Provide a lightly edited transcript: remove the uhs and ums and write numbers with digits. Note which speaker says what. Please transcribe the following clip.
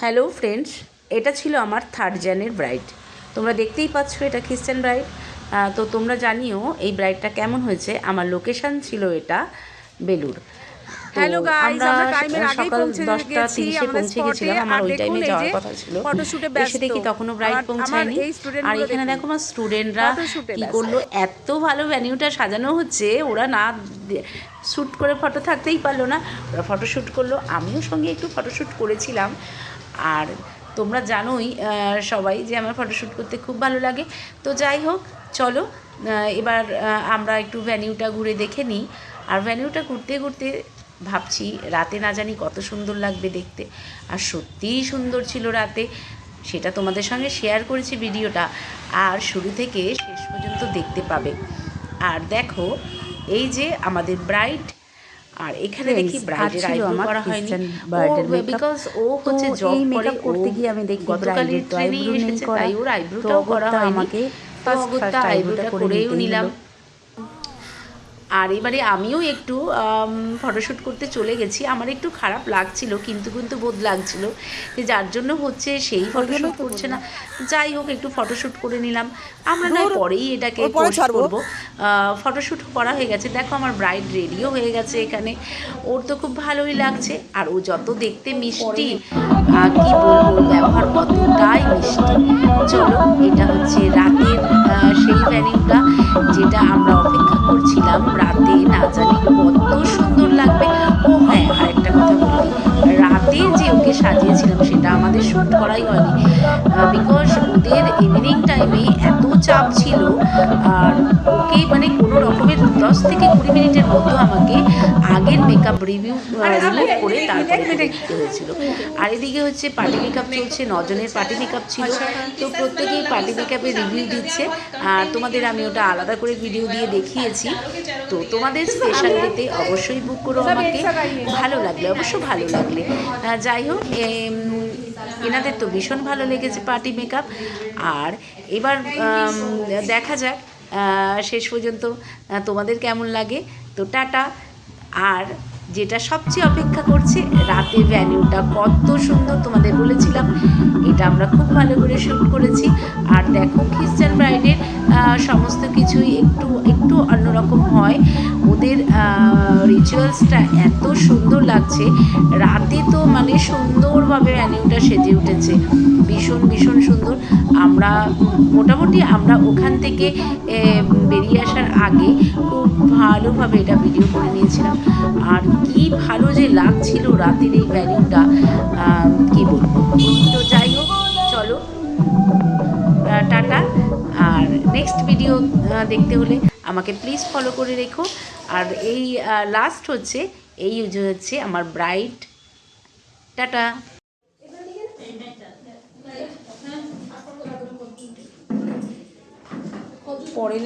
Speaker 1: Hello friends, এটা ছিল আমার থার্ড জেনের ব্রাইড। তোমরা দেখতেই পাচ্ছ এটা খ্রিস্টান ব্রাইড। তো তোমরা জানিও এই ব্রাইডটা কেমন হয়েছে। আমার লোকেশান ছিল এটা বেলুর।
Speaker 2: হ্যালো গাইস, আমরা টাইমের আগেই
Speaker 1: সকাল
Speaker 2: পৌঁছে
Speaker 1: 10:30 পৌঁছে গেছিলাম। আমার ওই টাইমে যাওয়ার কথা ছিল।
Speaker 2: ফটোশুটে
Speaker 1: এসে
Speaker 2: ব্যস্ত
Speaker 1: দেখি তখনও ব্রাইড পৌঁছায়নি। আর এখানে দেখো আমার স্টুডেন্টরা কী করলো, এত ভালো ভ্যানিউটা সাজানো হচ্ছে, ওরা না শ্যুট করে ফটো থাকতেই পারলো না, ওরা ফটোশ্যুট করলো। আমিও সঙ্গে একটু ফটোশ্যুট করেছিলাম। আর তোমরা জানোই সবাই যে আমার ফটোশ্যুট করতে খুব ভালো লাগে। তো যাই হোক, চলো এবার আমরা একটু ভ্যানিউটা ঘুরে দেখে নিই। আর ভ্যানিউটা ঘুরতে ঘুরতে ভাবছি রাতে না জানি কত সুন্দর লাগবে দেখতে। আর সত্যিই সুন্দর ছিল রাতে, সেটা তোমাদের সঙ্গে শেয়ার করেছি ভিডিওটা। আর শুরু থেকে শেষ পর্যন্ত দেখতে পাবে। আর দেখো, এই যে আমাদের ব্রাইড, আর এখানে দেখি ব্রাইডের আইব্রো করা হয়নি, বিকজ ও হচ্ছে জব করে।
Speaker 2: করতে গিয়ে আমি দেখি
Speaker 1: গতকালের ট্রেনিং এসেছে, তাই ওর আইব্রোটাও করা হয়নি। তো অগত্যা আইব্রোটা করেও নিলাম। আর এবারে আমিও একটু ফটোশ্যুট করতে চলে গেছি। আমার একটু খারাপ লাগছিল, কিন্তু বোধ লাগছিল যে যার জন্য হচ্ছে সেই ফটোশ্যুট করছে না। যাই হোক, একটু ফটোশ্যুট করে নিলাম। আমরা না পরেই এটাকে পোস্ট করবো। ফটোশ্যুট করা হয়ে গেছে। দেখো আমার ব্রাইড রেডিও হয়ে গেছে এখানে। ওর তো খুব ভালোই লাগছে। আর ও যত দেখতে মিষ্টি, কি বলবো, ব্যবহার কতটাই মিষ্টি। চলো, এটা হচ্ছে রাতের সেই ভ্যানিউটা যেটা আমরা অপেক্ষা করছিলাম। রাতে না জানি কত সুন্দর লাগবে। ও হ্যাঁ, আরেকটা কথা বলি, রাতে যে ওকে সাজিয়েছিলাম সেটা আমাদের শ্যুট করাই হয়নি, বিকজ ওদের ইভিনিং টাইমে এত চাপ ছিল। আর ওকে মানে কোনো রকমের 10 থেকে 20 মিনিটের মতো আমাকে আগের মেকআপ রিভিউ করে তারপরে দেখতে হয়েছিল। আর এদিকে হচ্ছে পার্টি মেকআপ চলছে, 9 জনের পার্টি মেকআপ ছিল। তো প্রত্যেকেই পার্টি মেকআপের রিভিউ দিচ্ছে। আর তোমাদের আমি ওটা আলাদা করে ভিডিও দিয়ে দেখিয়েছি। তো তোমাদের স্পেশাল ডেতে অবশ্যই বুক করো আমাকে, ভালো লাগলে, অবশ্য ভালো লাগলে। যাই হোক, এনাদের তো ভীষণ ভালো লেগেছে পার্টি মেকআপ। আর এবার দেখা যাক শেষ পর্যন্ত তোমাদের কেমন লাগে। তো টাটা। আর যেটা সবচেয়ে অপেক্ষা করছে, রাতের ভ্যানিউটা কত সুন্দর তোমাদের বলেছিলাম। এটা আমরা খুব ভালো করে শ্যুট করেছি। আর দেখো, খ্রিস্টান ব্রাইডের সমস্ত কিছুই একটু অন্যরকম হয়। ওদের রিচুয়ালসটা এত সুন্দর লাগছে। রাতে তো মানে সুন্দরভাবে ভ্যানিউটা সেজে উঠেছে, ভীষণ সুন্দর। আমরা মোটামুটি ওখান থেকে বেরিয়ে আসার আগে খুব ভালোভাবে এটা ভিডিও করে নিয়েছিলাম। আর কি ভালো যে লাগছিল রাতের এই ভ্যানিউটা, কী বলবো। তো যাই হোক, চলো টাটা। আর নেক্সট ভিডিও দেখতে হলে আমাকে প্লিজ ফলো করে রেখো। আর এই লাস্ট হচ্ছে আমার ব্রাইড। টাটা। পরে